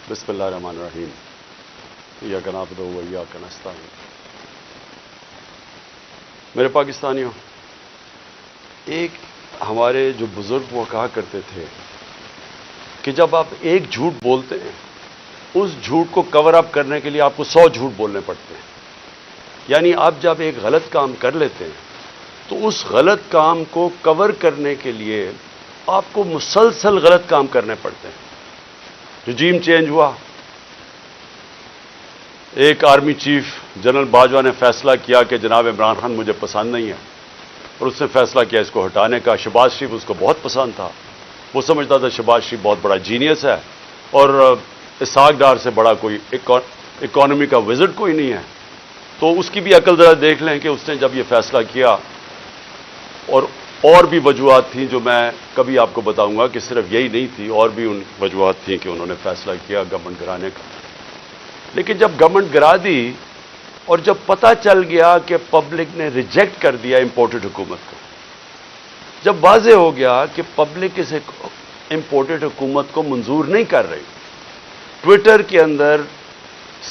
بسم اللہ الرحمن الرحیم ایاک نعبد و ایاک نستعین۔ میرے پاکستانیوں، ایک ہمارے جو بزرگ وہ کہا کرتے تھے کہ جب آپ ایک جھوٹ بولتے ہیں اس جھوٹ کو کور اپ کرنے کے لیے آپ کو 100 جھوٹ بولنے پڑتے ہیں۔ یعنی آپ جب ایک غلط کام کر لیتے ہیں تو اس غلط کام کو کور کرنے کے لیے آپ کو مسلسل غلط کام کرنے پڑتے ہیں۔ رجیم چینج ہوا، ایک آرمی چیف جنرل باجوہ نے فیصلہ کیا کہ جناب عمران خان مجھے پسند نہیں ہے، اور اس نے فیصلہ کیا اس کو ہٹانے کا۔ شہباز شریف اس کو بہت پسند تھا، وہ سمجھتا تھا شہباز شریف بہت بڑا جینیس ہے اور اسحاق ڈار سے بڑا کوئی اکانومی کا وزٹ کوئی نہیں ہے۔ تو اس کی بھی عقل ذرا دیکھ لیں کہ اس نے جب یہ فیصلہ کیا، اور بھی وجوہات تھیں جو میں کبھی آپ کو بتاؤں گا کہ صرف یہی نہیں تھی، اور بھی ان وجوہات تھیں کہ انہوں نے فیصلہ کیا گورنمنٹ گرانے کا۔ لیکن جب گورنمنٹ گرا دی اور جب پتہ چل گیا کہ پبلک نے ریجیکٹ کر دیا امپورٹڈ حکومت کو، جب واضح ہو گیا کہ پبلک اس امپورٹڈ حکومت کو منظور نہیں کر رہی، ٹویٹر کے اندر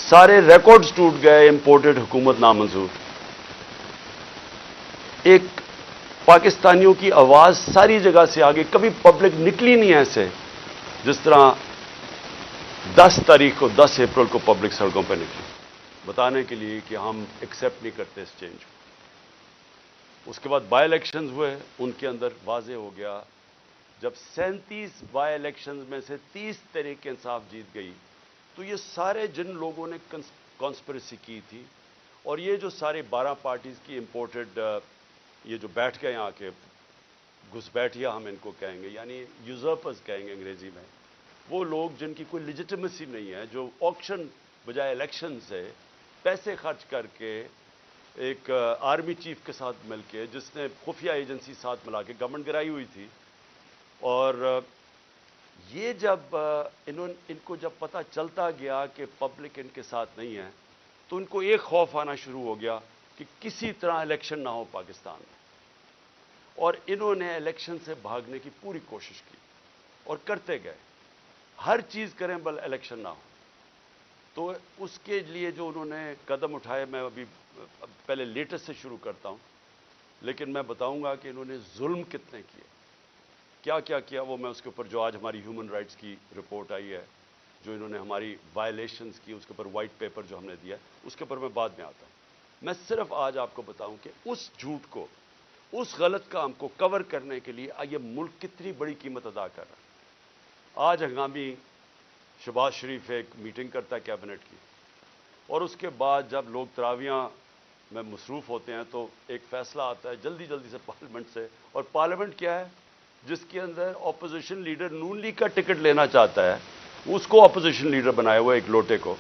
سارے ریکارڈز ٹوٹ گئے، امپورٹڈ حکومت نامنظور۔ ایک پاکستانیوں کی آواز ساری جگہ سے آگے، کبھی پبلک نکلی نہیں ایسے جس طرح 10 تاریخ کو 10 اپریل کو پبلک سڑکوں پہ نکلی بتانے کے لیے کہ ہم ایکسیپٹ نہیں کرتے اس چینج کو۔ اس کے بعد بائی الیکشنز ہوئے، ان کے اندر واضح ہو گیا، جب 37 بائی الیکشنز میں سے 30 تحریک انصاف جیت گئی، تو یہ سارے جن لوگوں نے کانسپریسی کی تھی، اور یہ جو سارے 12 پارٹیز کی امپورٹڈ، یہ جو بیٹھ گئے آ کے گھسپیٹھیا ہم ان کو کہیں گے، یعنی یوزرپرز کہیں گے انگریزی میں، وہ لوگ جن کی کوئی لیجیٹمیسی نہیں ہے، جو آکشن بجائے الیکشن سے پیسے خرچ کر کے ایک آرمی چیف کے ساتھ مل کے، جس نے خفیہ ایجنسی ساتھ ملا کے گورنمنٹ گرائی ہوئی تھی، اور یہ جب ان کو جب پتہ چلتا گیا کہ پبلک ان کے ساتھ نہیں ہے، تو ان کو ایک خوف آنا شروع ہو گیا کہ کسی طرح الیکشن نہ ہو پاکستان میں، اور انہوں نے الیکشن سے بھاگنے کی پوری کوشش کی اور کرتے گئے، ہر چیز کریں بل الیکشن نہ ہو۔ تو اس کے لیے جو انہوں نے قدم اٹھائے، میں ابھی پہلے لیٹسٹ سے شروع کرتا ہوں، لیکن میں بتاؤں گا کہ انہوں نے ظلم کتنے کیے، کیا کیا کیا، وہ میں اس کے اوپر جو آج ہماری ہیومن رائٹس کی رپورٹ آئی ہے، جو انہوں نے ہماری وائلیشنز کی، اس کے اوپر وائٹ پیپر جو ہم نے دیا، اس کے اوپر میں بعد میں آتا ہوں۔ میں صرف آج آپ کو بتاؤں کہ اس جھوٹ کو، اس غلط کام کو کور کرنے کے لیے یہ ملک کتنی بڑی قیمت ادا کر رہا ہے۔ آج ہنگامی شہباز شریف ایک میٹنگ کرتا ہے کیبنٹ کی، اور اس کے بعد جب لوگ تراویحاں میں مصروف ہوتے ہیں تو ایک فیصلہ آتا ہے جلدی جلدی سے پارلیمنٹ سے، اور پارلیمنٹ کیا ہے، جس کے اندر اپوزیشن لیڈر نون لیگ کا ٹکٹ لینا چاہتا ہے، اس کو اپوزیشن لیڈر بنایا ہوا ایک لوٹے کو،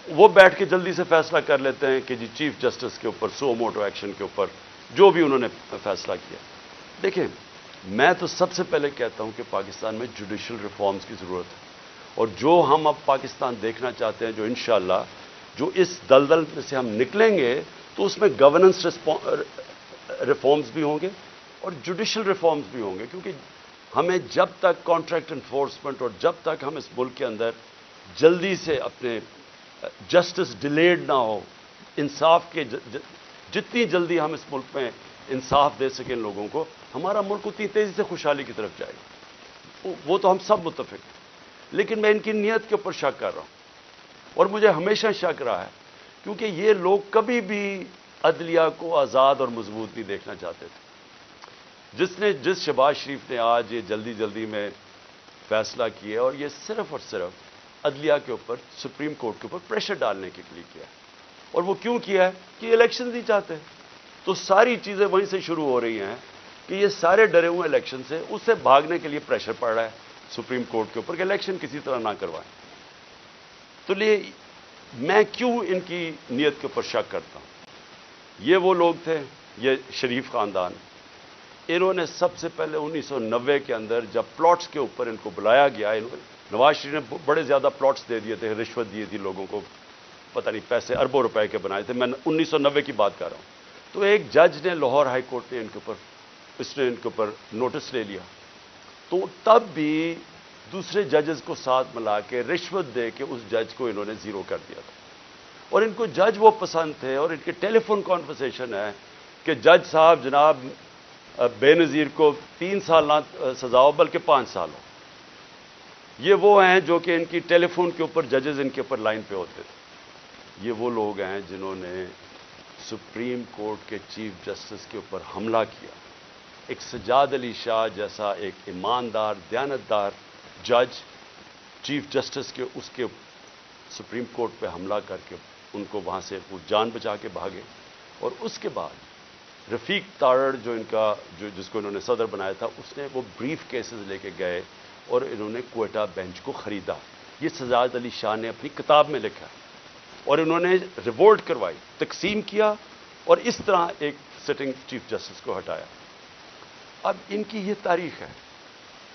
وہ بیٹھ کے جلدی سے فیصلہ کر لیتے ہیں کہ جی چیف جسٹس کے اوپر سو موٹو ایکشن کے اوپر جو بھی انہوں نے فیصلہ کیا۔ دیکھیں، میں تو سب سے پہلے کہتا ہوں کہ پاکستان میں جوڈیشل ریفارمز کی ضرورت ہے، اور جو ہم اب پاکستان دیکھنا چاہتے ہیں، جو انشاءاللہ جو اس دلدل میں سے ہم نکلیں گے، تو اس میں گورننس ریفارمز بھی ہوں گے اور جوڈیشل ریفارمز بھی ہوں گے، کیونکہ ہمیں جب تک کانٹریکٹ انفورسمنٹ اور جب تک ہم اس ملک کے اندر جلدی سے اپنے جسٹس ڈیلیڈ نہ ہو، انصاف کے جتنی جلدی ہم اس ملک میں انصاف دے سکیں لوگوں کو، ہمارا ملک اتنی تیزی سے خوشحالی کی طرف جائے گا۔ وہ تو ہم سب متفق ہیں، لیکن میں ان کی نیت کے اوپر شک کر رہا ہوں، اور مجھے ہمیشہ شک رہا ہے، کیونکہ یہ لوگ کبھی بھی عدلیہ کو آزاد اور مضبوط نہیں دیکھنا چاہتے تھے۔ جس شہباز شریف نے آج یہ جلدی جلدی میں فیصلہ کیا، اور یہ صرف اور صرف عدلیہ کے اوپر، سپریم کورٹ کے اوپر پریشر ڈالنے کے لیے کیا ہے، اور وہ کیوں کیا ہے کہ الیکشن نہیں چاہتے، تو ساری چیزیں وہیں سے شروع ہو رہی ہیں کہ یہ سارے ڈرے ہوئے الیکشن سے، اس سے بھاگنے کے لیے پریشر پڑ رہا ہے سپریم کورٹ کے اوپر کہ الیکشن کسی طرح نہ کروائیں۔ تو میں کیوں ان کی نیت کے اوپر شک کرتا ہوں؟ یہ وہ لوگ تھے، یہ شریف خاندان، انہوں نے سب سے پہلے 1990 کے اندر جب پلاٹس کے اوپر ان کو بلایا گیا، نواز شریف نے بڑے زیادہ پلاٹس دے دیے تھے، رشوت دی تھی لوگوں کو، پتہ نہیں پیسے اربوں روپے کے بنائے تھے، میں 1990 کی بات کر رہا ہوں۔ تو ایک جج نے لاہور ہائی کورٹ نے ان کے اوپر نوٹس لے لیا، تو تب بھی دوسرے ججز کو ساتھ ملا کے رشوت دے کے اس جج کو انہوں نے زیرو کر دیا تھا. اور ان کو جج وہ پسند تھے اور ان کے ٹیلی فون کانورسیشن ہے کہ جج صاحب جناب بے نظیر کو 3 سال نہ سزا ہو بلکہ 5 سال ہو. یہ وہ ہیں جو کہ ان کی ٹیلی فون کے اوپر ججز ان کے اوپر لائن پہ ہوتے تھے. یہ وہ لوگ ہیں جنہوں نے سپریم کورٹ کے چیف جسٹس کے اوپر حملہ کیا. ایک سجاد علی شاہ جیسا ایک ایماندار دیانتدار جج چیف جسٹس کے اس کے سپریم کورٹ پہ حملہ کر کے ان کو وہاں سے وہ جان بچا کے بھاگے. اور اس کے بعد رفیق تارڑ جو ان کا جس کو انہوں نے صدر بنایا تھا اس نے وہ بریف کیسز لے کے گئے اور انہوں نے کوئٹہ بینچ کو خریدا. یہ سجاد علی شاہ نے اپنی کتاب میں لکھا اور انہوں نے ریوولٹ کروائی, تقسیم کیا اور اس طرح ایک سٹنگ چیف جسٹس کو ہٹایا. اب ان کی یہ تاریخ ہے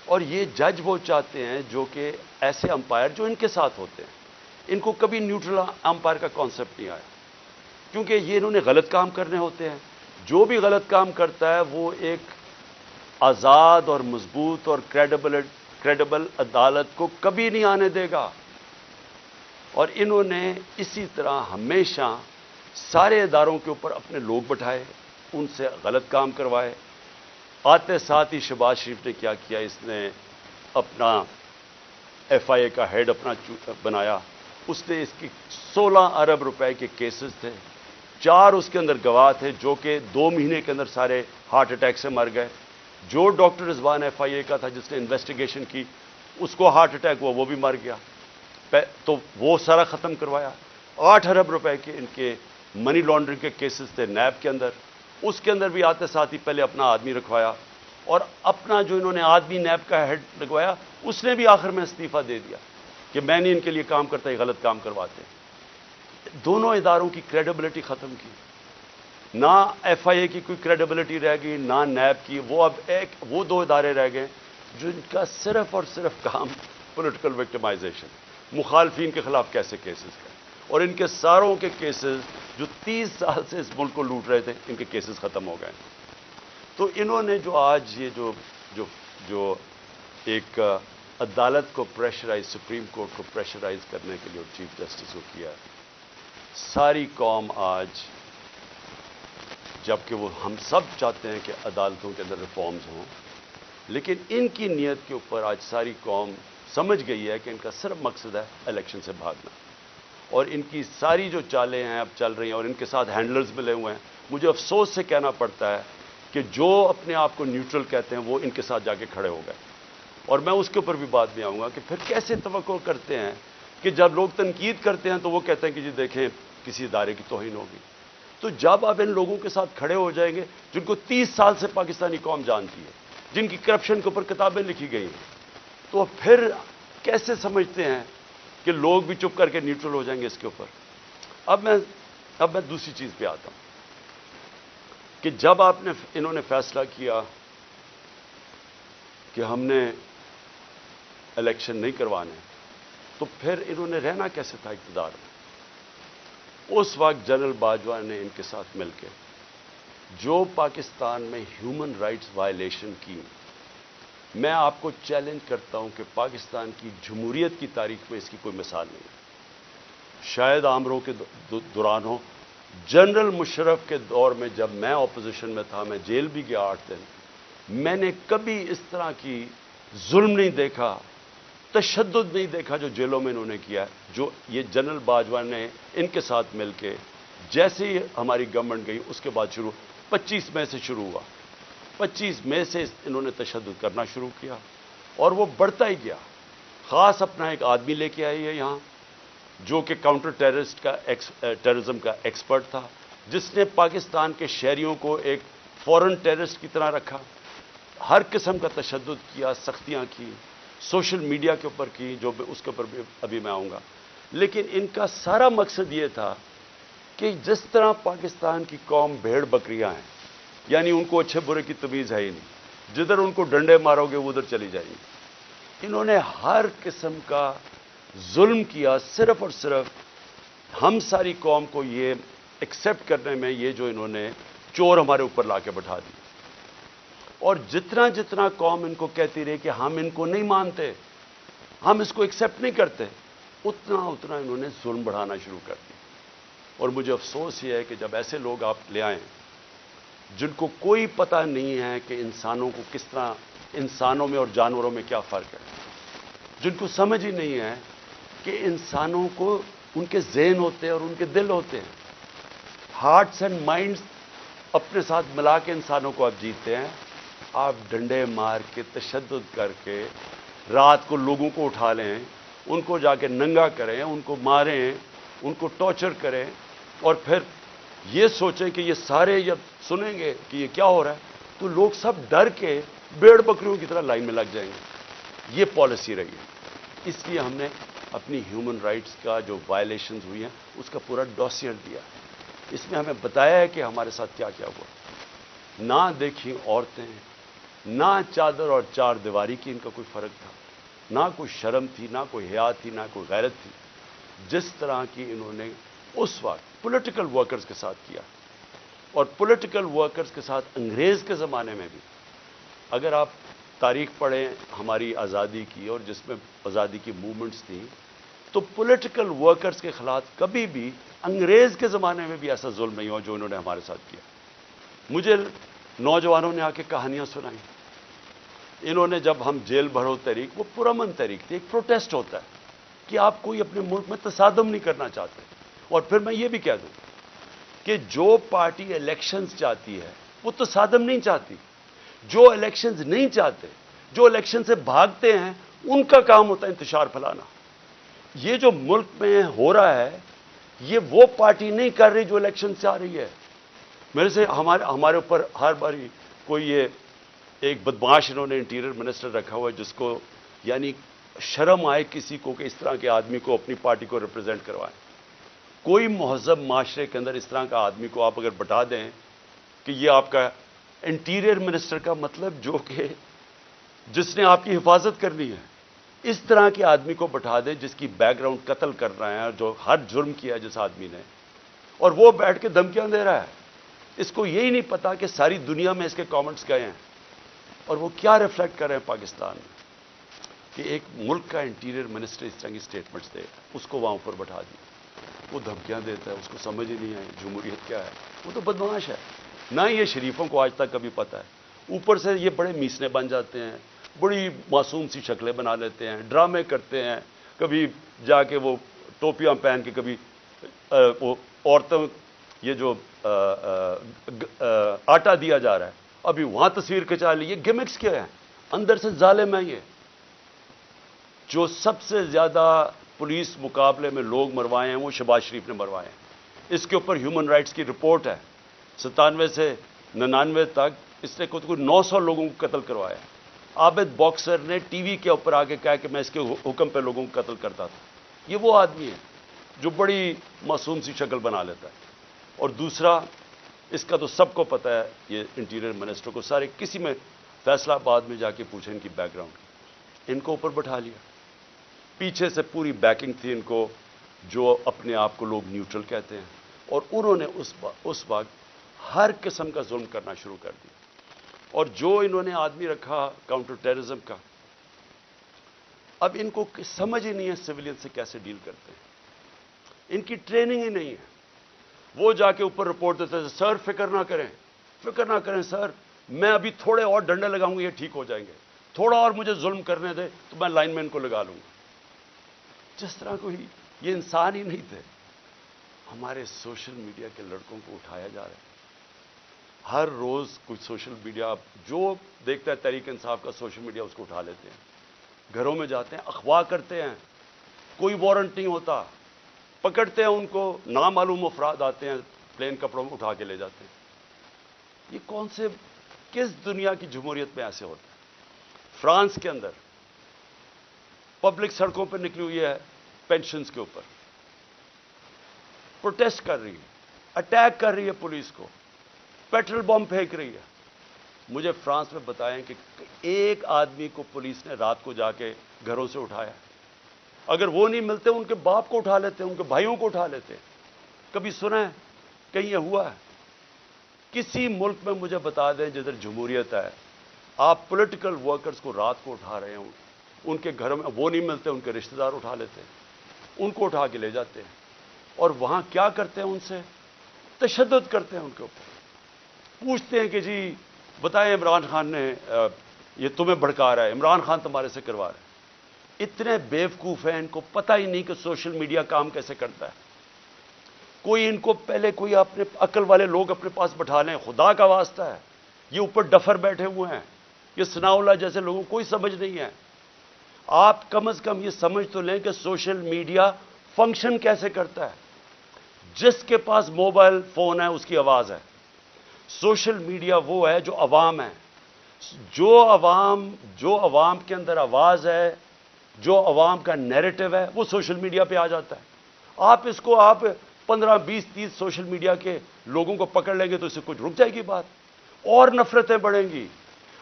اور یہ جج وہ چاہتے ہیں جو کہ ایسے امپائر جو ان کے ساتھ ہوتے ہیں. ان کو کبھی نیوٹرل امپائر کا کانسیپٹ نہیں آیا کیونکہ یہ انہوں نے غلط کام کرنے ہوتے ہیں. جو بھی غلط کام کرتا ہے وہ ایک آزاد اور مضبوط اور کریڈیبل عدالت کو کبھی نہیں آنے دے گا. اور انہوں نے اسی طرح ہمیشہ سارے اداروں کے اوپر اپنے لوگ بٹھائے, ان سے غلط کام کروائے. آتے ساتھ ہی شہباز شریف نے کیا کیا, اس نے اپنا ایف آئی اے کا ہیڈ اپنا بنایا. اس نے اس کی 16 ارب روپے کے کیسز تھے, 4 اس کے اندر گواہ تھے جو کہ 2 مہینے کے اندر سارے ہارٹ اٹیک سے مر گئے. جو ڈاکٹر رضوان ایف آئی اے کا تھا جس نے انویسٹیگیشن کی اس کو ہارٹ اٹیک ہوا, وہ بھی مر گیا. تو وہ سارا ختم کروایا. 8 ارب روپے کے ان کے منی لانڈرنگ کے کیسز تھے نیب کے اندر, اس کے اندر بھی آتے ساتھ ہی پہلے اپنا آدمی رکھوایا اور اپنا جو انہوں نے آدمی نیب کا ہیڈ لگوایا اس نے بھی آخر میں استعفیٰ دے دیا کہ میں نہیں ان کے لیے کام کرتا, یہ غلط کام کرواتے. دونوں اداروں کی کریڈیبلٹی ختم کی. نہ ایف آئی اے کی کوئی کریڈیبلٹی رہ گئی نہ نیب کی. وہ اب وہ 2 ادارے رہ گئے جو ان کا صرف اور صرف کام پولیٹیکل وکٹمائزیشن, مخالفین کے خلاف کیسے کیسز کریں. اور ان کے ساروں کے کیسز جو 30 سال سے اس ملک کو لوٹ رہے تھے ان کے کیسز ختم ہو گئے. تو انہوں نے جو آج یہ جو ایک عدالت کو پریشرائز, سپریم کورٹ کو پریشرائز کرنے کے لیے چیف جسٹس کو کیا, ساری قوم آج, جبکہ وہ ہم سب چاہتے ہیں کہ عدالتوں کے اندر ریفارمز ہوں, لیکن ان کی نیت کے اوپر آج ساری قوم سمجھ گئی ہے کہ ان کا صرف مقصد ہے الیکشن سے بھاگنا. اور ان کی ساری جو چالیں ہیں اب چل رہی ہیں اور ان کے ساتھ ہینڈلرز ملے ہوئے ہیں. مجھے افسوس سے کہنا پڑتا ہے کہ جو اپنے آپ کو نیوٹرل کہتے ہیں وہ ان کے ساتھ جا کے کھڑے ہو گئے. اور میں اس کے اوپر بھی بات میں آؤں گا کہ پھر کیسے توقع کرتے ہیں کہ جب لوگ تنقید کرتے ہیں تو وہ کہتے ہیں کہ جی دیکھیں کسی ادارے کی توہین ہوگی. تو جب آپ ان لوگوں کے ساتھ کھڑے ہو جائیں گے جن کو 30 سال سے پاکستانی قوم جانتی ہے, جن کی کرپشن کے اوپر کتابیں لکھی گئی ہیں, تو پھر کیسے سمجھتے ہیں کہ لوگ بھی چپ کر کے نیوٹرل ہو جائیں گے اس کے اوپر. اب میں دوسری چیز پہ آتا ہوں کہ جب انہوں نے فیصلہ کیا کہ ہم نے الیکشن نہیں کروانے, تو پھر انہوں نے رہنا کیسے تھا اقتدار میں. اس وقت جنرل باجوہ نے ان کے ساتھ مل کے جو پاکستان میں ہیومن رائٹس وائلیشن کی, میں آپ کو چیلنج کرتا ہوں کہ پاکستان کی جمہوریت کی تاریخ میں اس کی کوئی مثال نہیں ہے. شاید آمروں کے دوران ہو, جنرل مشرف کے دور میں جب میں اپوزیشن میں تھا, میں جیل بھی گیا 8 دن, میں نے کبھی اس طرح کی ظلم نہیں دیکھا, تشدد نہیں دیکھا جو جیلوں میں انہوں نے کیا ہے. جو یہ جنرل باجوہ نے ان کے ساتھ مل کے جیسے ہی ہماری گورنمنٹ گئی اس کے بعد 25 مئی سے شروع ہوا, 25 مئی سے انہوں نے تشدد کرنا شروع کیا اور وہ بڑھتا ہی گیا. خاص اپنا ایک آدمی لے کے آئی ہے یہاں جو کہ کاؤنٹر ٹیررزم کا ایکسپرٹ تھا, جس نے پاکستان کے شہریوں کو ایک فورن ٹیررسٹ کی طرح رکھا, ہر قسم کا تشدد کیا, سختیاں کی, سوشل میڈیا کے اوپر کی, جو اس کے اوپر بھی ابھی میں آؤں گا. لیکن ان کا سارا مقصد یہ تھا کہ جس طرح پاکستان کی قوم بھیڑ بکریاں ہیں, یعنی ان کو اچھے برے کی تمیز ہے ہی نہیں, جدھر ان کو ڈنڈے مارو گے وہ ادھر چلی جائیں گی. انہوں نے ہر قسم کا ظلم کیا, صرف اور صرف ہم ساری قوم کو یہ ایکسیپٹ کرنے میں, یہ جو انہوں نے چور ہمارے اوپر لا کے بٹھا دی. اور جتنا قوم ان کو کہتی رہی کہ ہم ان کو نہیں مانتے, ہم اس کو ایکسیپٹ نہیں کرتے، اتنا انہوں نے ظلم بڑھانا شروع کر دیا. اور مجھے افسوس یہ ہے کہ جب ایسے لوگ آپ لے آئیں جن کو کوئی پتہ نہیں ہے کہ انسانوں کو کس طرح، انسانوں میں اور جانوروں میں کیا فرق ہے، جن کو سمجھ ہی نہیں ہے کہ انسانوں کو ان کے ذہن ہوتے ہیں اور ان کے دل ہوتے ہیں، ہارٹس اینڈ مائنڈز اپنے ساتھ ملا کے انسانوں کو آپ جیتے ہیں. آپ ڈنڈے مار کے، تشدد کر کے، رات کو لوگوں کو اٹھا لیں، ان کو جا کے ننگا کریں، ان کو ماریں، ان کو ٹارچر کریں، اور پھر یہ سوچیں کہ یہ سارے جب سنیں گے کہ یہ کیا ہو رہا ہے تو لوگ سب ڈر کے بھیڑ بکریوں کی طرح لائن میں لگ جائیں گے. یہ پالیسی رہی ہے. اس لیے ہم نے اپنی ہیومن رائٹس کا جو وائلیشنز ہوئی ہیں اس کا پورا ڈوسیئر دیا. اس میں ہمیں بتایا ہے کہ ہمارے ساتھ کیا کیا ہوا. نہ دیکھیں عورتیں، نہ چادر اور چار دیواری کی ان کا کوئی فرق تھا، نہ کوئی شرم تھی، نہ کوئی حیا تھی، نہ کوئی غیرت تھی. جس طرح کی انہوں نے اس وقت پولیٹیکل ورکرز کے ساتھ کیا، اور پولیٹیکل ورکرز کے ساتھ انگریز کے زمانے میں بھی. اگر آپ تاریخ پڑھیں ہماری آزادی کی، اور جس میں آزادی کی موومنٹس تھیں، تو پولیٹیکل ورکرز کے خلاف کبھی بھی انگریز کے زمانے میں بھی ایسا ظلم نہیں ہوا جو انہوں نے ہمارے ساتھ کیا. مجھے نوجوانوں نے آ کے کہانیاں سنائیں. انہوں نے جب ہم جیل بھرو تحریک، وہ پرامن تحریک تھی، ایک پروٹیسٹ ہوتا ہے کہ آپ کوئی اپنے ملک میں تصادم نہیں کرنا چاہتے. اور پھر میں یہ بھی کہہ دوں کہ جو پارٹی الیکشنز چاہتی ہے وہ تصادم نہیں چاہتی. جو الیکشنز نہیں چاہتے، جو الیکشن سے بھاگتے ہیں، ان کا کام ہوتا ہے انتشار پھیلانا. یہ جو ملک میں ہو رہا ہے یہ وہ پارٹی نہیں کر رہی جو الیکشن سے آ رہی ہے. میرے سے ہمارے اوپر ہر باری کوئی یہ ایک بدمعاش انہوں نے انٹیریئر منسٹر رکھا ہوا ہے جس کو یعنی شرم آئے کسی کو کہ اس طرح کے آدمی کو اپنی پارٹی کو ریپرزینٹ کروائیں. کوئی مہذب معاشرے کے اندر اس طرح کا آدمی کو آپ اگر بتا دیں کہ یہ آپ کا انٹیریئر منسٹر کا مطلب جو کہ جس نے آپ کی حفاظت کرنی ہے، اس طرح کے آدمی کو بٹھا دیں جس کی بیک گراؤنڈ قتل کر رہا ہے، جو ہر جرم کیا ہے جس آدمی نے، اور وہ بیٹھ کے دھمکیاں دے رہا ہے. اس کو یہی نہیں پتا کہ ساری دنیا میں اس کے کامنٹس گئے ہیں اور وہ کیا ریفلیکٹ کر رہے ہیں پاکستان میں، کہ ایک ملک کا انٹیریئر منسٹر اس طرح کی سٹیٹمنٹس دے، اس کو وہاں اوپر بٹھا دی. وہ دھمکیاں دیتا ہے، اس کو سمجھ ہی نہیں ہے جمہوریت کیا ہے. وہ تو بدمعاش ہے. نہ یہ شریفوں کو آج تک کبھی پتہ ہے. اوپر سے یہ بڑے میسنے بن جاتے ہیں، بڑی معصوم سی شکلیں بنا لیتے ہیں، ڈرامے کرتے ہیں. کبھی جا کے وہ ٹوپیاں پہن کے، کبھی وہ عورتوں یہ جو آٹا دیا جا رہا ہے ابھی وہاں تصویر کھچا لی. یہ گمکس کیا ہے؟ اندر سے ظالم ہے. یہ جو سب سے زیادہ پولیس مقابلے میں لوگ مروائے ہیں وہ شہباز شریف نے مروائے ہیں. اس کے اوپر ہیومن رائٹس کی رپورٹ ہے. 97 سے 99 تک اس نے کوئی 900 لوگوں کو قتل کروایا. عابد باکسر نے ٹی وی کے اوپر آ کے کہا کہ میں اس کے حکم پہ لوگوں کو قتل کرتا تھا. یہ وہ آدمی ہے جو بڑی معصوم سی شکل بنا لیتا ہے. اور دوسرا، اس کا تو سب کو پتہ ہے، یہ انٹیریئر منسٹر کو سارے، کسی میں فیصلہ آباد میں جا کے پوچھیں ان کی بیک گراؤنڈ. ان کو اوپر بٹھا لیا. پیچھے سے پوری بیکنگ تھی ان کو، جو اپنے آپ کو لوگ نیوٹرل کہتے ہیں، اور انہوں نے اس وقت ہر قسم کا ظلم کرنا شروع کر دیا. اور جو انہوں نے آدمی رکھا کاؤنٹر ٹیررزم کا، اب ان کو سمجھ ہی نہیں ہے سویلین سے کیسے ڈیل کرتے ہیں. ان کی ٹریننگ ہی نہیں ہے. وہ جا کے اوپر رپورٹ دیتے تھے، سر فکر نہ کریں سر، میں ابھی تھوڑے اور ڈنڈے لگاؤں گا، یہ ٹھیک ہو جائیں گے. تھوڑا اور مجھے ظلم کرنے دے تو میں لائن مین کو لگا لوں گا. جس طرح کوئی یہ انسان ہی نہیں تھے. ہمارے سوشل میڈیا کے لڑکوں کو اٹھایا جا رہا ہے. ہر روز کچھ سوشل میڈیا جو دیکھتا ہے تحریک انصاف کا سوشل میڈیا اس کو اٹھا لیتے ہیں، گھروں میں جاتے ہیں، اغوا کرتے ہیں. کوئی وارنٹ نہیں ہوتا، پکڑتے ہیں ان کو، نامعلوم افراد آتے ہیں پلین کپڑوں میں اٹھا کے لے جاتے ہیں. یہ کون سے، کس دنیا کی جمہوریت میں ایسے ہوتا ہے؟ فرانس کے اندر پبلک سڑکوں پہ نکلی ہوئی ہے پینشنز کے اوپر، پروٹیسٹ کر رہی ہے، اٹیک کر رہی ہے پولیس کو، پیٹرول بم پھینک رہی ہے. مجھے فرانس میں بتائیں کہ ایک آدمی کو پولیس نے رات کو جا کے گھروں سے اٹھایا. اگر وہ نہیں ملتے ان کے باپ کو اٹھا لیتے، ان کے بھائیوں کو اٹھا لیتے. کبھی سنا ہے کہیں یہ ہوا ہے؟ کسی ملک میں مجھے بتا دیں جدھر جمہوریت ہے، آپ پولیٹیکل ورکرز کو رات کو اٹھا رہے ہوں ان کے گھر میں وہ نہیں ملتے، ان کے رشتہ دار اٹھا لیتے ہیں، ان کو اٹھا کے لے جاتے ہیں، اور وہاں کیا کرتے ہیں؟ ان سے تشدد کرتے ہیں، ان کے اوپر پوچھتے ہیں کہ جی بتائیں عمران خان نے یہ تمہیں بھڑکا رہا ہے، عمران خان تمہارے سے کروا رہا ہے۔ اتنے بیوقوف ہیں، ان کو پتہ ہی نہیں کہ سوشل میڈیا کام کیسے کرتا ہے۔ کوئی ان کو پہلے کوئی اپنے عقل والے لوگ اپنے پاس بٹھا لیں، خدا کا واسطہ ہے، یہ اوپر ڈفر بیٹھے ہوئے ہیں، یہ ثناء اللہ جیسے لوگوں کو کوئی سمجھ نہیں ہے۔ آپ کم از کم یہ سمجھ تو لیں کہ سوشل میڈیا فنکشن کیسے کرتا ہے۔ جس کے پاس موبائل فون ہے اس کی آواز ہے۔ سوشل میڈیا وہ ہے جو عوام ہے، جو عوام کے اندر آواز ہے، جو عوام کا نیریٹو ہے، وہ سوشل میڈیا پہ آ جاتا ہے۔ اس کو 15 20 30 سوشل میڈیا کے لوگوں کو پکڑ لیں گے تو اس سے کچھ رک جائے گی بات، اور نفرتیں بڑھیں گی،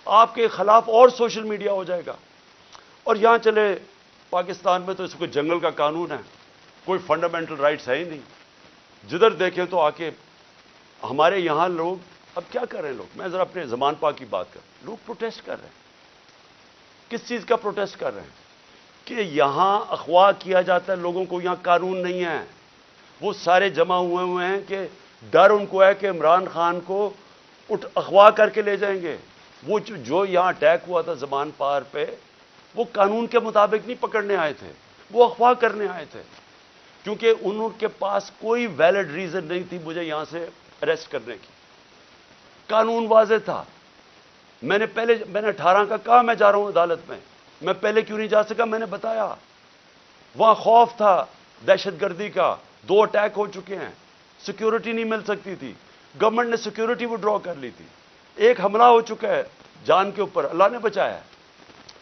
آپ کے خلاف اور سوشل میڈیا ہو جائے گا۔ اور یہاں چلے پاکستان میں تو اس کو جنگل کا قانون ہے، کوئی فنڈامنٹل رائٹس ہے ہی نہیں، جدھر دیکھیں تو آ کے ہمارے یہاں لوگ اب کیا کر رہے ہیں لوگ، میں ذرا اپنے زمان پاک کی بات کروں، لوگ پروٹیسٹ کر رہے ہیں۔ کس چیز کا پروٹیسٹ کر رہے ہیں؟ کہ یہاں اغوا کیا جاتا ہے لوگوں کو، یہاں قانون نہیں ہے، وہ سارے جمع ہوئے ہیں کہ ڈر ان کو ہے کہ عمران خان کو اغوا کر کے لے جائیں گے۔ وہ جو یہاں اٹیک ہوا تھا زمان پار پہ، وہ قانون کے مطابق نہیں پکڑنے آئے تھے، وہ اغوا کرنے آئے تھے، کیونکہ ان کے پاس کوئی ویلڈ ریزن نہیں تھی مجھے یہاں سے اریسٹ کرنے کی۔ قانون واضح تھا، میں نے 18 کا کہا میں جا رہا ہوں عدالت میں پہلے کیوں نہیں جا سکا؟ میں نے بتایا وہاں خوف تھا دہشت گردی کا، 2 اٹیک ہو چکے ہیں، سیکیورٹی نہیں مل سکتی تھی، گورنمنٹ نے سیکیورٹی وڈرا کر لی تھی، ایک حملہ ہو چکا ہے جان کے اوپر، اللہ نے بچایا ہے،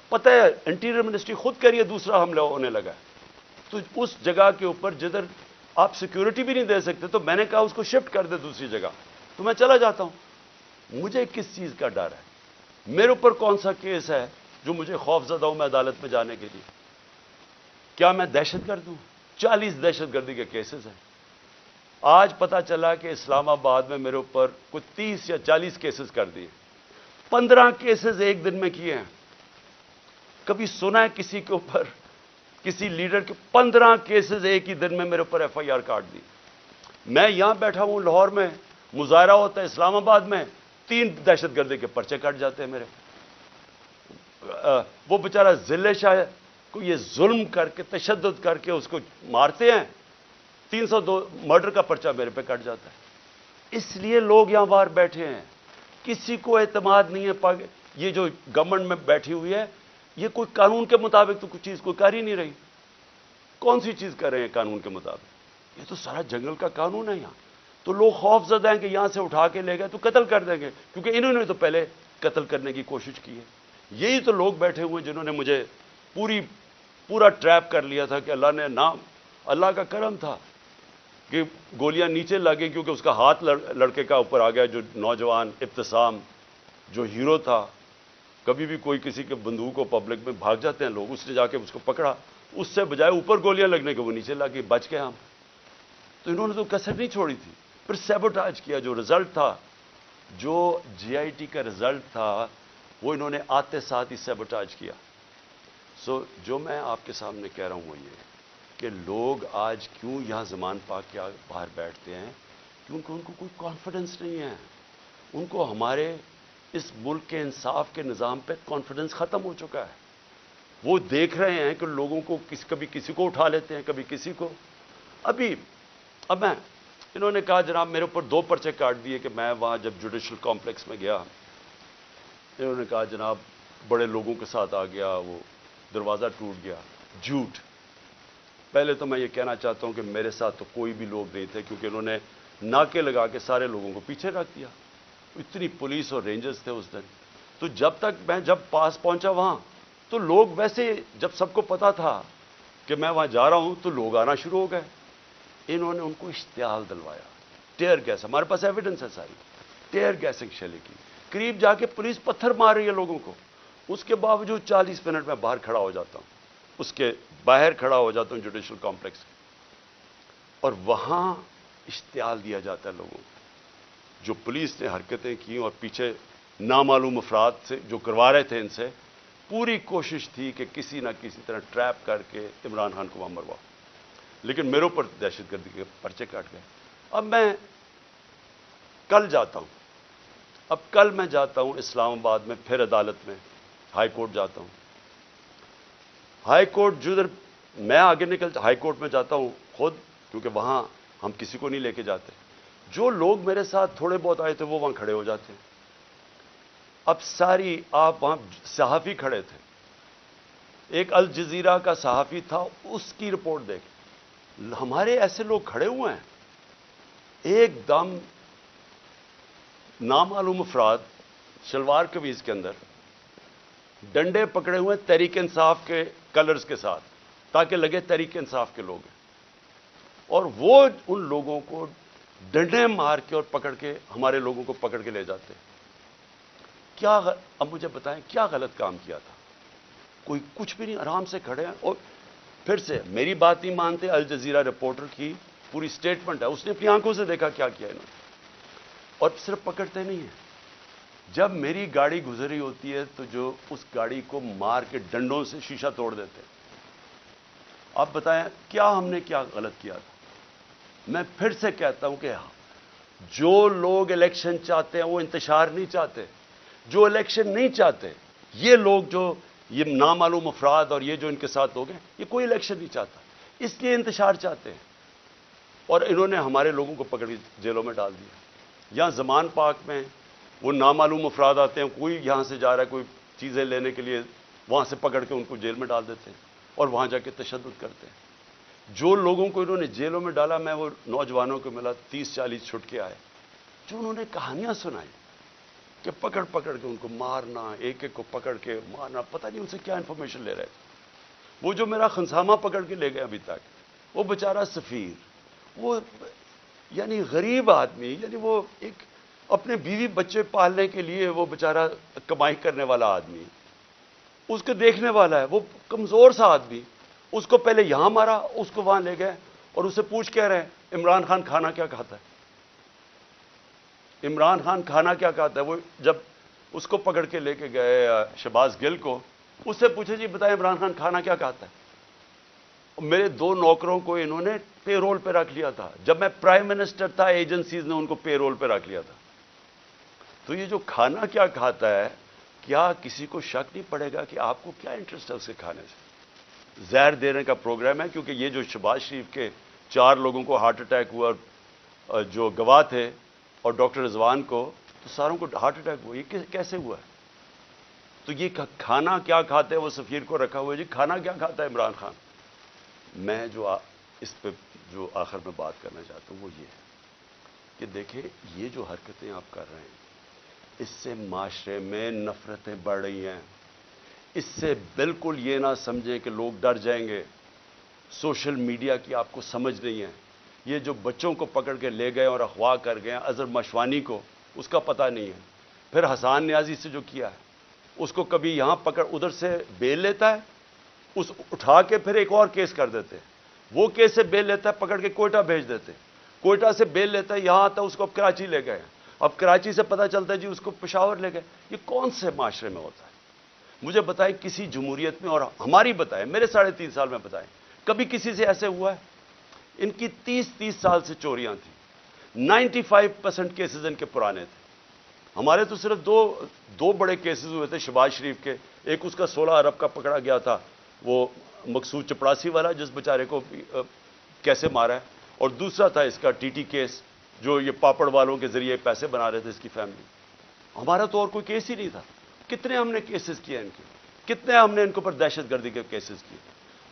پتہ ہے انٹیریئر منسٹری خود کہہ رہی ہے دوسرا حملہ ہونے لگا ہے۔ تو اس جگہ کے اوپر جدھر آپ سیکیورٹی بھی نہیں دے سکتے، تو میں نے کہا اس کو شفٹ کر دے دوسری جگہ، تو میں چلا جاتا ہوں۔ مجھے کس چیز کا ڈر ہے؟ میرے اوپر کون سا کیس ہے جو مجھے خوف زدہ ہوں میں عدالت میں جانے کے لیے؟ کیا میں دہشت گرد ہوں؟ 40 دہشت گردی کے کیسز ہیں۔ آج پتا چلا کہ اسلام آباد میں میرے اوپر کوئی 30 یا 40 کیسز کر دیے، 15 کیسز ایک دن میں کیے ہیں۔ کبھی سنا ہے کسی کے اوپر، کسی لیڈر کے 15 کیسز ایک ہی دن میں میرے اوپر ایف آئی آر کاٹ دی؟ میں یہاں بیٹھا ہوں لاہور میں، مظاہرہ ہوتا ہے اسلام آباد میں، 3 دہشت گردی کے پرچے کٹ جاتے ہیں میرے۔ وہ بیچارہ ضلع شاہ کو یہ ظلم کر کے تشدد کر کے اس کو مارتے ہیں، 302 مرڈر کا پرچہ میرے پہ کٹ جاتا ہے۔ اس لیے لوگ یہاں باہر بیٹھے ہیں، کسی کو اعتماد نہیں ہے۔ یہ جو گورنمنٹ میں بیٹھی ہوئی ہے، یہ کوئی قانون کے مطابق تو کچھ چیز کوئی کر ہی نہیں رہی۔ کون سی چیز کر رہے ہیں قانون کے مطابق؟ یہ تو سارا جنگل کا قانون ہے یہاں۔ تو لوگ خوف زدہ ہیں کہ یہاں سے اٹھا کے لے گئے تو قتل کر دیں گے، کیونکہ انہوں نے تو پہلے قتل کرنے کی کوشش کی ہے۔ یہی تو لوگ بیٹھے ہوئے جنہوں نے مجھے پورا ٹریپ کر لیا تھا، کہ اللہ کا کرم تھا کہ گولیاں نیچے لگیں، کیونکہ اس کا ہاتھ لڑکے کا اوپر آ گیا، جو نوجوان ابتسام جو ہیرو تھا۔ کبھی بھی کوئی کسی کے بندوق کو پبلک میں بھاگ جاتے ہیں لوگ، اس نے جا کے اس کو پکڑا، اس سے بجائے اوپر گولیاں لگنے کے وہ نیچے لگ گئی، بچ گئے ہم۔ تو انہوں نے تو کسر نہیں چھوڑی تھی، پھر سیبوٹاج کیا۔ جو رزلٹ تھا، جو جی آئی ٹی کا رزلٹ تھا، وہ انہوں نے آتے ساتھ ہی سیبوٹاج کیا۔ جو میں آپ کے سامنے کہہ رہا ہوں وہ یہ کہ لوگ آج کیوں یہاں زمان پاک کے باہر بیٹھتے ہیں، کیونکہ ان کو کوئی کانفیڈنس نہیں ہے، ان کو ہمارے اس ملک کے انصاف کے نظام پہ کانفیڈنس ختم ہو چکا ہے۔ وہ دیکھ رہے ہیں کہ لوگوں کو کبھی کسی کو اٹھا لیتے ہیں، کبھی کسی کو۔ اب انہوں نے کہا جناب میرے اوپر 2 پرچے کاٹ دیے کہ میں وہاں جب جوڈیشل کمپلیکس میں گیا، انہوں نے کہا جناب بڑے لوگوں کے ساتھ آ گیا، وہ دروازہ ٹوٹ گیا۔ جھوٹ۔ پہلے تو میں یہ کہنا چاہتا ہوں کہ میرے ساتھ تو کوئی بھی لوگ نہیں تھے، کیونکہ انہوں نے ناکے لگا کے سارے لوگوں کو پیچھے رکھ دیا، اتنی پولیس اور رینجرز تھے اس دن۔ تو جب پاس پہنچا وہاں، تو لوگ ویسے جب سب کو پتا تھا کہ میں وہاں جا رہا ہوں، تو لوگ آنا شروع ہو گئے۔ انہوں نے ان کو اشتعال دلوایا، ٹیئر گیس، ہمارے پاس ایویڈنس ہے ساری، ٹیئر گیسنگ شیلنگ کی، قریب جا کے پولیس پتھر مار رہی ہے لوگوں کو۔ اس کے باوجود 40 منٹ میں باہر کھڑا ہو جاتا ہوں، اس کے باہر کھڑا ہو جاتا ہوں جوڈیشل کمپلیکس کے، اور وہاں اشتعال دیا جاتا ہے لوگوں کو۔ جو پولیس نے حرکتیں کی اور پیچھے نامعلوم افراد سے جو کروا رہے تھے ان سے، پوری کوشش تھی کہ کسی نہ کسی طرح ٹریپ کر کے عمران خان کو وہاں مرواؤ، لیکن میرے اوپر دہشت گردی کے پرچے کاٹ گئے۔ اب میں کل جاتا ہوں، کل میں جاتا ہوں اسلام آباد میں، پھر عدالت میں ہائی کورٹ جاتا ہوں۔ ہائی کورٹ جدھر میں آگے ہائی کورٹ میں جاتا ہوں خود، کیونکہ وہاں ہم کسی کو نہیں لے کے جاتے۔ جو لوگ میرے ساتھ تھوڑے بہت آئے تھے وہ وہاں کھڑے ہو جاتے ہیں۔ اب آپ وہاں صحافی کھڑے تھے، ایک الجزیرہ کا صحافی تھا، اس کی رپورٹ دیکھ، ہمارے ایسے لوگ کھڑے ہوئے ہیں، ایک دم نامعلوم افراد شلوار قمیض کے اندر ڈنڈے پکڑے ہوئے تحریک انصاف کے کلرز کے ساتھ، تاکہ لگے تحریک انصاف کے لوگ ہیں، اور وہ ان لوگوں کو ڈنڈے مار کے اور پکڑ کے ہمارے لوگوں کو پکڑ کے لے جاتے۔ اب مجھے بتائیں کیا غلط کام کیا تھا؟ کوئی کچھ بھی نہیں، آرام سے کھڑے ہیں۔ اور پھر سے میری بات نہیں مانتے، الجزیرہ رپورٹر کی پوری سٹیٹمنٹ ہے، اس نے اپنی آنکھوں سے دیکھا کیا کیا انہوں نے، اور صرف پکڑتے نہیں ہیں، جب میری گاڑی گزری ہوتی ہے تو جو اس گاڑی کو مار کے ڈنڈوں سے شیشہ توڑ دیتے ہیں۔ آپ بتائیں کیا ہم نے کیا غلط کیا تھا؟ میں پھر سے کہتا ہوں کہ جو لوگ الیکشن چاہتے ہیں وہ انتشار نہیں چاہتے، جو الیکشن نہیں چاہتے، یہ لوگ جو یہ نامعلوم افراد اور یہ جو ان کے ساتھ لوگ ہیں، یہ کوئی الیکشن نہیں چاہتا، اس لیے انتشار چاہتے ہیں، اور انہوں نے ہمارے لوگوں کو پکڑ کے جیلوں میں ڈال دیا۔ یہاں زمان پاک میں وہ نامعلوم افراد آتے ہیں، کوئی یہاں سے جا رہا ہے کوئی چیزیں لینے کے لیے، وہاں سے پکڑ کے ان کو جیل میں ڈال دیتے ہیں اور وہاں جا کے تشدد کرتے ہیں۔ جو لوگوں کو انہوں نے جیلوں میں ڈالا، میں وہ نوجوانوں کو ملا 30-40 چھٹ کے آئے، جو انہوں نے کہانیاں سنائی کہ پکڑ پکڑ کے ان کو مارنا، ایک ایک کو پکڑ کے مارنا، پتہ نہیں ان سے کیا انفارمیشن لے رہے تھے۔ وہ جو میرا خنسامہ پکڑ کے لے گئے ابھی تک، وہ بیچارہ سفیر، وہ یعنی غریب آدمی، یعنی وہ ایک اپنے بیوی بچے پالنے کے لیے وہ بیچارہ کمائی کرنے والا آدمی، اس کو دیکھنے والا ہے، وہ کمزور سا آدمی، اس کو پہلے یہاں مارا، اس کو وہاں لے گئے اور اسے پوچھ کہہ رہے ہیں عمران خان کھانا کیا کھاتا ہے؟ عمران خان کھانا کیا کھاتا ہے؟ وہ جب اس کو پکڑ کے لے کے گئے شہباز گل کو، اس سے پوچھے جی بتائیں عمران خان کھانا کیا کھاتا ہے؟ میرے 2 نوکروں کو انہوں نے پے رول پہ رکھ لیا تھا، جب میں پرائم منسٹر تھا ایجنسیز نے ان کو پے رول پہ رکھ لیا تھا۔ تو یہ جو کھانا کیا کھاتا ہے، کیا کسی کو شک نہیں پڑے گا کہ آپ کو کیا انٹرسٹ ہے اسے کھانے سے؟ زہر دینے کا پروگرام ہے، کیونکہ یہ جو شہباز شریف کے 4 لوگوں کو ہارٹ اٹیک ہوا، اور جو گواہ تھے، اور ڈاکٹر رضوان کو، تو ساروں کو ہارٹ اٹیک ہوا، یہ کیسے ہوا ہے؟ تو یہ کھانا کیا کھاتے ہیں، وہ سفیر کو رکھا ہوا ہے، جی کھانا کیا کھاتا ہے عمران خان؟ میں جو اس پہ جو آخر میں بات کرنا چاہتا ہوں وہ یہ ہے کہ دیکھیں یہ جو حرکتیں آپ کر رہے ہیں، اس سے معاشرے میں نفرتیں بڑھ رہی ہیں۔ اس سے بالکل یہ نہ سمجھیں کہ لوگ ڈر جائیں گے۔ سوشل میڈیا کی آپ کو سمجھ نہیں ہے۔ یہ جو بچوں کو پکڑ کے لے گئے اور اغوا کر گئے اظہر مشوانی کو، اس کا پتہ نہیں ہے۔ پھر حسان نیازی سے جو کیا ہے، اس کو کبھی یہاں پکڑ، ادھر سے بیل لیتا ہے، اس اٹھا کے پھر ایک اور کیس کر دیتے ہیں، وہ کیس سے بیل لیتا ہے، پکڑ کے کوئٹہ بھیج دیتے ہیں، کوئٹہ سے بیل لیتا ہے، یہاں آتا ہے، اس کو اب کراچی لے گئے، اب کراچی سے پتہ چلتا ہے جی اس کو پشاور لے گئے۔ یہ کون سے معاشرے میں ہوتا ہے؟ مجھے بتائیں کسی جمہوریت میں، اور ہماری بتائیں، میرے 3.5 سال میں بتائیں، کبھی کسی سے ایسے ہوا ہے؟ ان کی 30 سال سے چوریاں تھیں، 95% کیسز ان کے پرانے تھے۔ ہمارے تو صرف دو بڑے کیسز ہوئے تھے شہباز شریف کے، ایک اس کا 16 ارب کا پکڑا گیا تھا، وہ مقصود چپڑاسی والا جس بیچارے کو کیسے مارا ہے، اور دوسرا تھا اس کا ٹی ٹی کیس، جو یہ پاپڑ والوں کے ذریعے پیسے بنا رہے تھے اس کی فیملی۔ ہمارا تو اور کوئی کیس ہی نہیں تھا۔ کتنے ہم نے کیسز کیے ان کے، کتنے ہم نے ان کے اوپر دہشت گردی کے کیسز کیے۔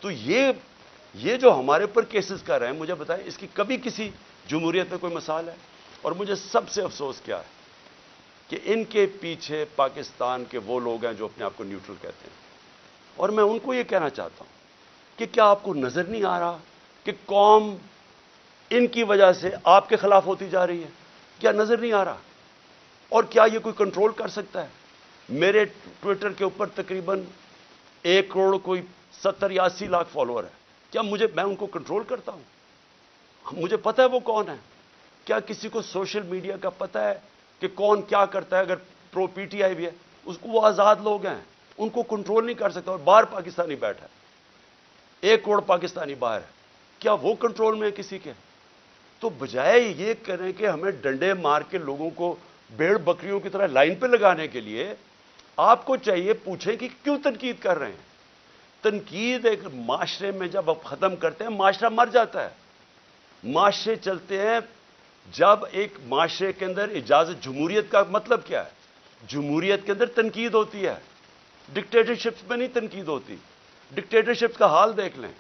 تو یہ جو ہمارے اوپر کیسز کر رہے ہیں، مجھے بتائیں اس کی کبھی کسی جمہوریت میں کوئی مثال ہے؟ اور مجھے سب سے افسوس کیا ہے کہ ان کے پیچھے پاکستان کے وہ لوگ ہیں جو اپنے آپ کو نیوٹرل کہتے ہیں، اور میں ان کو یہ کہنا چاہتا ہوں کہ کیا آپ کو نظر نہیں آ رہا کہ قوم ان کی وجہ سے آپ کے خلاف ہوتی جا رہی ہے؟ کیا نظر نہیں آ رہا؟ اور کیا یہ کوئی کنٹرول کر سکتا ہے؟ میرے ٹویٹر کے اوپر تقریباً 1 کروڑ کوئی 70 یا 80 لاکھ فالوور ہے، کیا میں ان کو کنٹرول کرتا ہوں؟ مجھے پتہ ہے وہ کون ہے؟ کیا کسی کو سوشل میڈیا کا پتہ ہے کہ کون کیا کرتا ہے؟ اگر پرو پی ٹی آئی بھی ہے، اس کو وہ آزاد لوگ ہیں، ان کو کنٹرول نہیں کر سکتا. اور باہر پاکستانی بیٹھا ہے, 1 کروڑ پاکستانی باہر ہے, کیا وہ کنٹرول میں ہے کسی کے؟ تو بجائے یہ کریں کہ ہمیں ڈنڈے مار کے لوگوں کو بھیڑ بکریوں کی طرح لائن پہ لگانے کے لیے, آپ کو چاہیے پوچھیں کہ کیوں تنقید کر رہے ہیں. تنقید ایک معاشرے میں جب آپ ختم کرتے ہیں معاشرہ مر جاتا ہے. معاشرے چلتے ہیں جب ایک معاشرے کے اندر اجازت. جمہوریت کا مطلب کیا ہے؟ جمہوریت کے اندر تنقید ہوتی ہے, ڈکٹیٹرشپ میں نہیں تنقید ہوتی. ڈکٹیٹرشپ کا حال دیکھ لیں.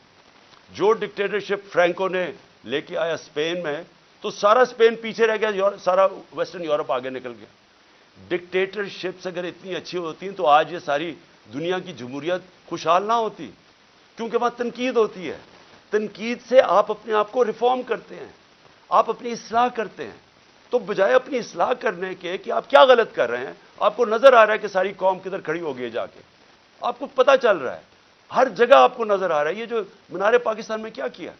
جو ڈکٹیٹرشپ فرینکو نے لے کے آیا اسپین میں, تو سارا اسپین پیچھے رہ گیا, سارا ویسٹرن یورپ آگے نکل گیا. ڈکٹیٹرشپس اگر اتنی اچھی ہوتی ہیں تو آج یہ ساری دنیا کی جمہوریت خوشحال نہ ہوتی, کیونکہ وہاں تنقید ہوتی ہے. تنقید سے آپ اپنے آپ کو ریفارم کرتے ہیں, آپ اپنی اصلاح کرتے ہیں. تو بجائے اپنی اصلاح کرنے کے کہ آپ کیا غلط کر رہے ہیں, آپ کو نظر آ رہا ہے کہ ساری قوم کدھر کھڑی ہو گئی ہے جا کے, آپ کو پتہ چل رہا ہے, ہر جگہ آپ کو نظر آ رہا ہے. یہ جو مینار پاکستان میں کیا کیا,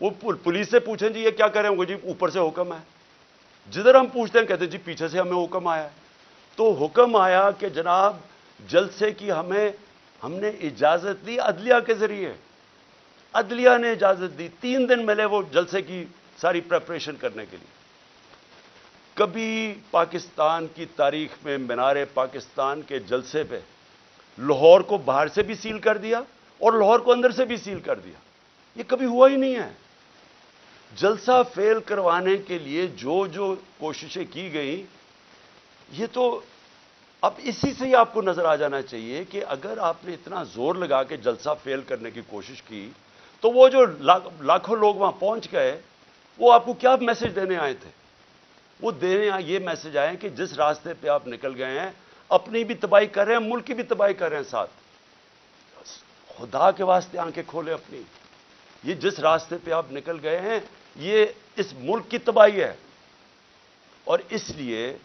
وہ پولیس سے پوچھیں جی یہ کیا کر رہے ہوں گے, جی اوپر سے حکم ہے. جدھر ہم پوچھتے ہیں کہتے ہیں جی پیچھے سے ہمیں حکم آیا ہے. تو حکم آیا کہ جناب جلسے کی ہم نے اجازت دی عدلیہ کے ذریعے, عدلیہ نے اجازت دی. 3 دن ملے وہ جلسے کی ساری پریپریشن کرنے کے لیے. کبھی پاکستان کی تاریخ میں مینار پاکستان کے جلسے پہ لاہور کو باہر سے بھی سیل کر دیا اور لاہور کو اندر سے بھی سیل کر دیا. یہ کبھی ہوا ہی نہیں ہے. جلسہ فیل کروانے کے لیے جو کوششیں کی گئیں, یہ تو اب اسی سے ہی آپ کو نظر آ جانا چاہیے کہ اگر آپ نے اتنا زور لگا کے جلسہ فیل کرنے کی کوشش کی تو وہ جو لاکھوں لوگ وہاں پہنچ گئے, وہ آپ کو کیا میسج دینے آئے تھے؟ وہ دینے یہ میسج آئے کہ جس راستے پہ آپ نکل گئے ہیں اپنی بھی تباہی کر رہے ہیں, ملک کی بھی تباہی کر رہے ہیں ساتھ. خدا کے واسطے آنکھیں کھولیں اپنی. یہ جس راستے پہ آپ نکل گئے ہیں یہ اس ملک کی تباہی ہے. اور اس لیے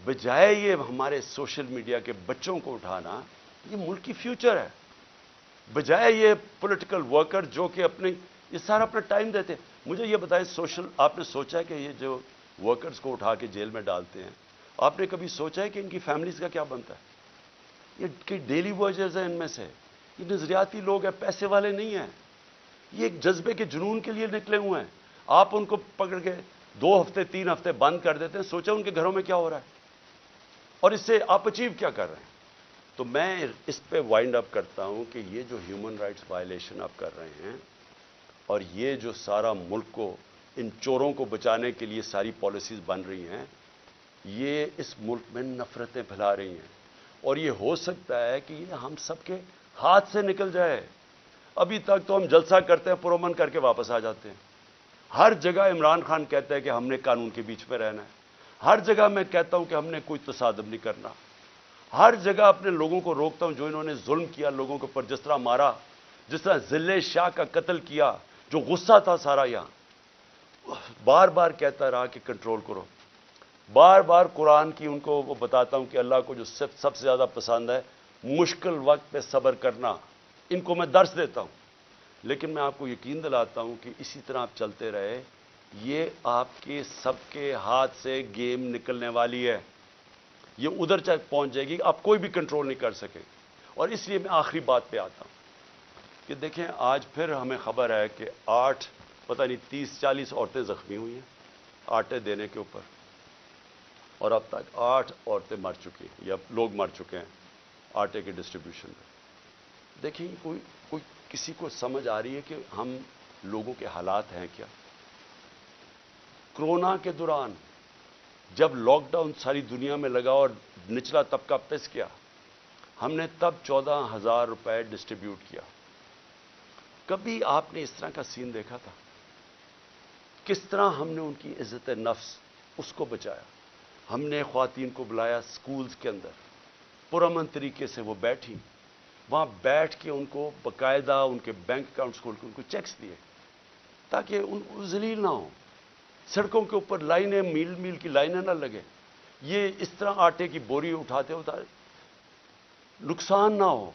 بجائے یہ ہمارے سوشل میڈیا کے بچوں کو اٹھانا, یہ ملک کی فیوچر ہے. بجائے یہ پولیٹیکل ورکر جو کہ یہ سارا اپنا ٹائم دیتے ہیں. مجھے یہ بتائیں, آپ نے سوچا ہے کہ یہ جو ورکرز کو اٹھا کے جیل میں ڈالتے ہیں, آپ نے کبھی سوچا ہے کہ ان کی فیملیز کا کیا بنتا ہے؟ یہ ڈیلی ورکرز ہیں, ان میں سے یہ نظریاتی لوگ ہیں, پیسے والے نہیں ہیں. یہ ایک جذبے کے جنون کے لیے نکلے ہوئے ہیں. آپ ان کو پکڑ کے 2 ہفتے 3 ہفتے بند کر دیتے ہیں. سوچا ان کے گھروں میں کیا ہو رہا ہے اور اس سے آپ اچیو کیا کر رہے ہیں. تو میں اس پہ وائنڈ اپ کرتا ہوں کہ یہ جو ہیومن رائٹس وائلیشن آپ کر رہے ہیں اور یہ جو سارا ملک کو ان چوروں کو بچانے کے لیے ساری پالیسیز بن رہی ہیں, یہ اس ملک میں نفرتیں پھیلا رہی ہیں. اور یہ ہو سکتا ہے کہ یہ ہم سب کے ہاتھ سے نکل جائے. ابھی تک تو ہم جلسہ کرتے ہیں, پرامن کر کے واپس آ جاتے ہیں. ہر جگہ عمران خان کہتا ہے کہ ہم نے قانون کے بیچ میں رہنا ہے. ہر جگہ میں کہتا ہوں کہ ہم نے کوئی تصادم نہیں کرنا. ہر جگہ اپنے لوگوں کو روکتا ہوں جو انہوں نے ظلم کیا لوگوں کے اوپر, جس طرح مارا, جس طرح ذلِ شاہ کا قتل کیا, جو غصہ تھا سارا یہاں. بار بار کہتا رہا کہ کنٹرول کرو. بار بار قرآن کی ان کو وہ بتاتا ہوں کہ اللہ کو جو سب سے زیادہ پسند ہے مشکل وقت پہ صبر کرنا, ان کو میں درس دیتا ہوں. لیکن میں آپ کو یقین دلاتا ہوں کہ اسی طرح آپ چلتے رہے, یہ آپ کے سب کے ہاتھ سے گیم نکلنے والی ہے. یہ ادھر تک پہنچ جائے گی, آپ کوئی بھی کنٹرول نہیں کر سکے. اور اس لیے میں آخری بات پہ آتا ہوں کہ دیکھیں آج پھر ہمیں خبر ہے کہ 8 پتہ نہیں 30-40 عورتیں زخمی ہوئی ہیں آٹے دینے کے اوپر, اور اب تک 8 عورتیں مر چکی ہیں یا لوگ مر چکے ہیں آٹے کے ڈسٹریبیوشن میں. دیکھیں کوئی کسی کو سمجھ آ رہی ہے کہ ہم لوگوں کے حالات ہیں کیا؟ کرونا کے دوران جب لاک ڈاؤن ساری دنیا میں لگا اور نچلا طبقہ پس کیا, ہم نے تب 14,000 روپے ڈسٹریبیوٹ کیا. کبھی آپ نے اس طرح کا سین دیکھا تھا؟ کس طرح ہم نے ان کی عزت نفس اس کو بچایا. ہم نے خواتین کو بلایا سکولز کے اندر, پرامن طریقے سے وہ بیٹھی, وہاں بیٹھ کے ان کو باقاعدہ ان کے بینک اکاؤنٹس کھول کے ان کو چیکس دیے تاکہ ان ذلیل نہ ہوں. سڑکوں کے اوپر لائنیں میل میل کی لائنیں نہ لگیں. یہ اس طرح آٹے کی بوری اٹھاتے نقصان نہ ہو,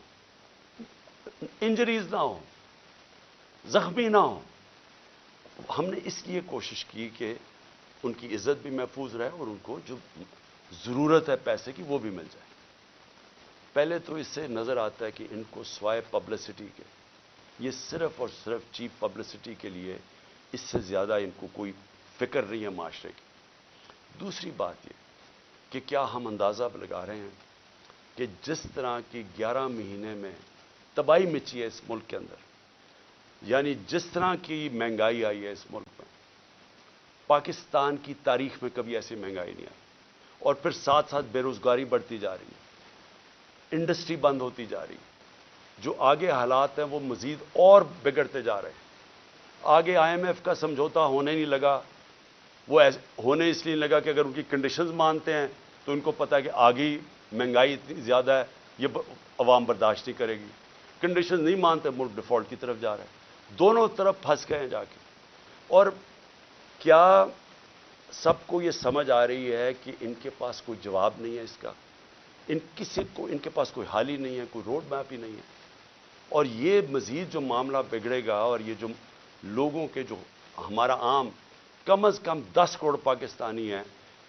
انجریز نہ ہو, زخمی نہ ہو. ہم نے اس لیے کوشش کی کہ ان کی عزت بھی محفوظ رہے اور ان کو جو ضرورت ہے پیسے کی وہ بھی مل جائے. پہلے تو اس سے نظر آتا ہے کہ ان کو سوائے پبلسٹی کے، یہ صرف اور صرف چیپ پبلسٹی کے لیے، اس سے زیادہ ان کو کوئی فکر نہیں ہے معاشرے کی۔ دوسری بات یہ کہ کیا ہم اندازہ لگا رہے ہیں کہ جس طرح کی 11 مہینے میں تباہی مچی ہے اس ملک کے اندر، یعنی جس طرح کی مہنگائی آئی ہے اس ملک میں، پاکستان کی تاریخ میں کبھی ایسی مہنگائی نہیں آئی، اور پھر ساتھ ساتھ بے روزگاری بڑھتی جا رہی ہے، انڈسٹری بند ہوتی جا رہی ہے، جو آگے حالات ہیں وہ مزید اور بگڑتے جا رہے ہیں۔ آگے IMF کا سمجھوتا ہونے نہیں لگا، وہ ہونے اس لیے نہیں لگا کہ اگر ان کی کنڈیشنز مانتے ہیں تو ان کو پتا ہے کہ آگے مہنگائی اتنی زیادہ ہے، یہ عوام برداشت نہیں کرے گی۔ کنڈیشنز نہیں مانتے، ملک ڈیفالٹ کی طرف جا رہا ہے، دونوں طرف پھنس گئے ہیں جا کے۔ اور کیا سب کو یہ سمجھ آ رہی ہے کہ ان کے پاس کوئی جواب نہیں ہے اس کا، ان کے پاس کوئی حل ہی نہیں ہے، کوئی روڈ میپ ہی نہیں ہے؟ اور یہ مزید جو معاملہ بگڑے گا، اور یہ جو لوگوں کے جو ہمارا عام کم از کم 10 کروڑ پاکستانی ہیں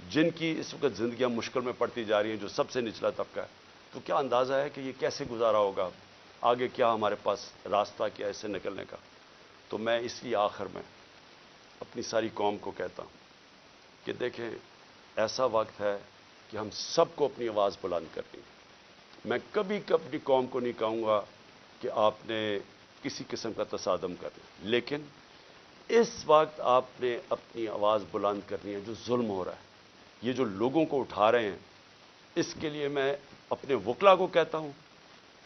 جن کی اس وقت زندگیاں مشکل میں پڑتی جا رہی ہیں، جو سب سے نچلا طبقہ ہے، تو کیا اندازہ ہے کہ یہ کیسے گزارا ہوگا؟ آگے کیا ہمارے پاس راستہ کیا ہے اس سے نکلنے کا؟ تو میں اس لیے آخر میں اپنی ساری قوم کو کہتا ہوں کہ دیکھیں، ایسا وقت ہے کہ ہم سب کو اپنی آواز بلند کرنی ہے۔ میں کبھی اپنی قوم کو نہیں کہوں گا کہ آپ نے کسی قسم کا تصادم کرنا، لیکن اس وقت آپ نے اپنی آواز بلند کرنی ہے۔ جو ظلم ہو رہا ہے، یہ جو لوگوں کو اٹھا رہے ہیں، اس کے لیے میں اپنے وکلا کو کہتا ہوں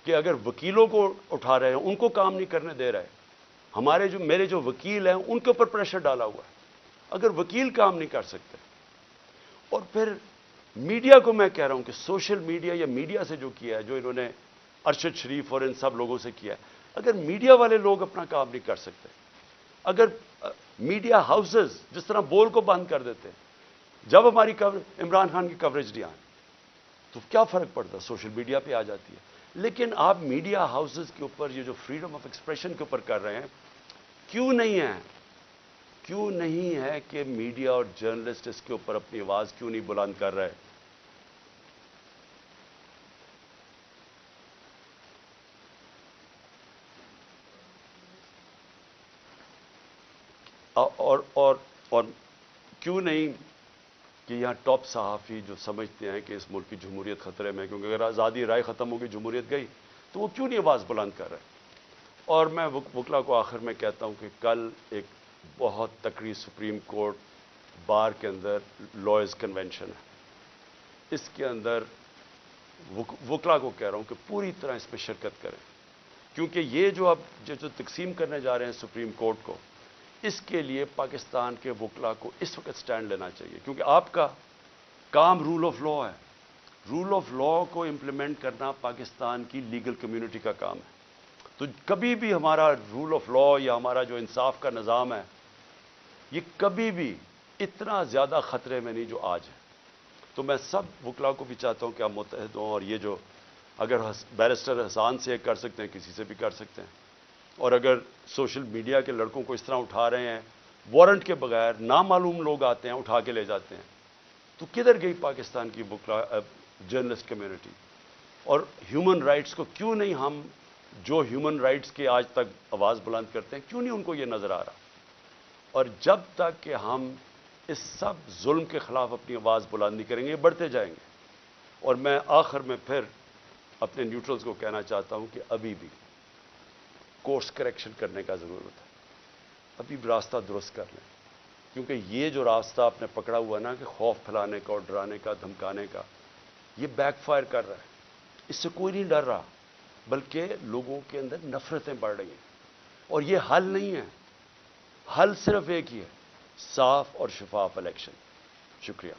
کہ اگر وکیلوں کو اٹھا رہے ہیں، ان کو کام نہیں کرنے دے رہے، میرے جو وکیل ہیں ان کے اوپر پریشر ڈالا ہوا ہے، اگر وکیل کام نہیں کر سکتے، اور پھر میڈیا کو میں کہہ رہا ہوں کہ سوشل میڈیا یا میڈیا سے جو کیا ہے، جو انہوں نے ارشد شریف اور ان سب لوگوں سے کیا ہے، اگر میڈیا والے لوگ اپنا کام نہیں کر سکتے، اگر میڈیا ہاؤسز جس طرح بول کو بند کر دیتے ہیں، جب ہماری عمران خان کی کوریج نہیں آئی تو کیا فرق پڑتا؟ سوشل میڈیا پہ آ جاتی ہے۔ لیکن آپ میڈیا ہاؤسز کے اوپر یہ جو فریڈم آف ایکسپریشن کے اوپر کر رہے ہیں، کیوں نہیں ہے کہ میڈیا اور جرنلسٹ اس کے اوپر اپنی آواز کیوں نہیں بلند کر رہے؟ اور کیوں نہیں کہ یہاں ٹاپ صحافی جو سمجھتے ہیں کہ اس ملک کی جمہوریت خطرے میں، کیونکہ اگر آزادی رائے ختم ہوگی، جمہوریت گئی، تو وہ کیوں نہیں آواز بلند کر رہے؟ اور میں وکلا کو آخر میں کہتا ہوں کہ کل ایک بہت تکڑی سپریم کورٹ بار کے اندر لائرز کنونشن ہے، اس کے اندر وکلا کو کہہ رہا ہوں کہ پوری طرح اس میں شرکت کریں، کیونکہ یہ جو تقسیم کرنے جا رہے ہیں سپریم کورٹ کو، اس کے لیے پاکستان کے وکلا کو اس وقت سٹینڈ لینا چاہیے، کیونکہ آپ کا کام رول آف لا ہے۔ رول آف لا کو امپلیمنٹ کرنا پاکستان کی لیگل کمیونٹی کا کام ہے۔ تو کبھی بھی ہمارا رول آف لا یا ہمارا جو انصاف کا نظام ہے، یہ کبھی بھی اتنا زیادہ خطرے میں نہیں جو آج ہے۔ تو میں سب وکلا کو بھی چاہتا ہوں کہ آپ متحد ہوں، اور یہ جو اگر بیرسٹر حسان سے کر سکتے ہیں، کسی سے بھی کر سکتے ہیں، اور اگر سوشل میڈیا کے لڑکوں کو اس طرح اٹھا رہے ہیں، وارنٹ کے بغیر نامعلوم لوگ آتے ہیں اٹھا کے لے جاتے ہیں، تو کدھر گئی پاکستان کی جرنلسٹ کمیونٹی؟ اور ہیومن رائٹس کو کیوں نہیں ہم جو ہیومن رائٹس کے آج تک آواز بلند کرتے ہیں، کیوں نہیں ان کو یہ نظر آ رہا؟ اور جب تک کہ ہم اس سب ظلم کے خلاف اپنی آواز بلند نہیں کریں گے، یہ بڑھتے جائیں گے۔ اور میں آخر میں پھر اپنے نیوٹرلز کو کہنا چاہتا ہوں کہ ابھی بھی کورس کریکشن کرنے کا ضرورت ہے، ابھی بھی راستہ درست کر لیں، کیونکہ یہ جو راستہ آپ نے پکڑا ہوا نا کہ خوف پھیلانے کا اور ڈرانے کا، دھمکانے کا، یہ بیک فائر کر رہا ہے۔ اس سے کوئی نہیں ڈر رہا، بلکہ لوگوں کے اندر نفرتیں بڑھ رہی ہیں، اور یہ حل نہیں ہے۔ حل صرف ایک ہی ہے، صاف اور شفاف الیکشن۔ شکریہ۔